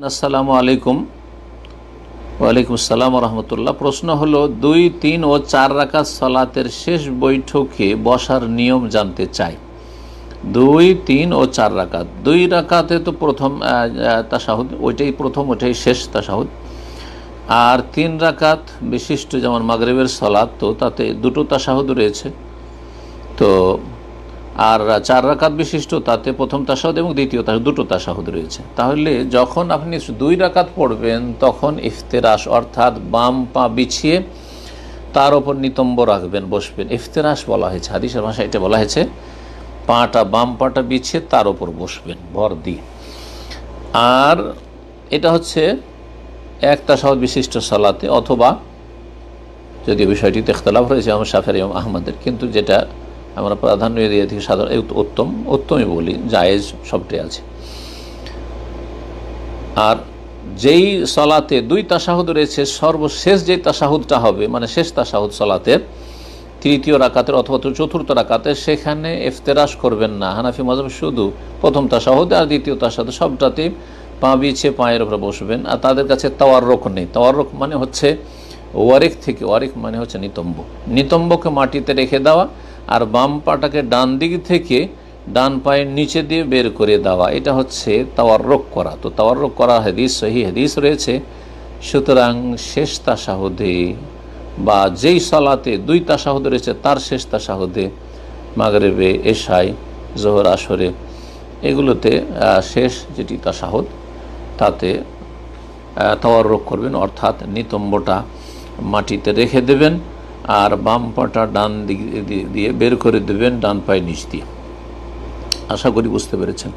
আসসালামু আলাইকুম। ওয়ালাইকুম আসসালাম রহমতুল্লাহ। প্রশ্ন হলো 2, 3 ও 4 রাকাত সালাতের শেষ বৈঠকে বসার নিয়ম জানতে চাই। 2, 3 ও 4 রাকাত। 2 রাকাতে তো প্রথম তাশাহুদ, ওইটাই প্রথম, ওইটাই শেষ তাশাহুদ। আর 3 রাকাত বিশিষ্ট যেমন মাগরিবের সালাত, তো তাতে দুটো তাশাহুদ রয়েছে। তো আর 4 রাকাত বিশিষ্ট তাতে প্রথম তাশাহুদ এবং দ্বিতীয় তাশাহুদ, দুটো তাশাহুদ রয়েছে। তাহলে যখন আপনি 2 রাকাত পড়বেন তখন ইফতেরাশ অর্থাৎ বাম পা বিছিয়ে তার ওপর নিতম্ব রাখবেন, বসবেন। ইফতেরাশ বলা হয়েছে, হাদিসের ভাষায় এটা বলা হয়েছে, বাম পাটা বিছিয়ে তার ওপর বসবেন ভর দিয়ে। আর এটা হচ্ছে এক তাশাহুদ বিশিষ্ট সালাতে, অথবা যদি বিষয়টিতে ইখতিলাফ রয়েছে আমার শাফিঈ এবং আহমদের, কিন্তু যেটা আমরা প্রাধান্য দিয়ে থাকি সাধারণ উত্তমই বলি, জায়েজ সবটাই আছে। আর যেই সালাতে 2 তাশাহুদ রয়েছে, সর্বশেষ যেই তাশাহুদটা হবে, মানে শেষ তাশাহুদ সালাতের তৃতীয় রাকাতের অথবা চতুর্থ রাকাতে, সেখানে ইফতেরাশ করবেন না। হানাফি মাযহাব শুধু প্রথম তাশাহুদ আর দ্বিতীয় তাশাহুদ সবটাতেই পা বিছিয়ে পায়ের উপরে বসবেন। আর তাদের কাছে তাওয়াররুক নেই। তাওয়াররুক মানে হচ্ছে ওয়ারিক মানে হচ্ছে নিতম্বকে মাটিতে রেখে দেওয়া, আর বাম পাটাকে ডান দিক থেকে ডান পায়ের নিচে দিয়ে বের করে দেওয়া, এটা হচ্ছে তাওয়াররুক করা। তো তাওয়াররুক করা সহিহ হাদিস রয়েছে। সুতরাং শেষ তাশাহুদে বা যেই সালাতে 2 তাশাহুদ রয়েছে তার শেষ তাশাহুদে, মাগরিবে, এশায়, জোহর, আসরে, এগুলোতে শেষ যেটি তাশাহুদ তাতে তাওয়াররুক করবেন, অর্থাৎ নিতম্বটা মাটিতে রেখে দেবেন আর বাম পাটা ডান দিক দিয়ে বের করে দেবেন ডান পায়ের নিচ দিয়ে। আশা করি বুঝতে পেরেছেন।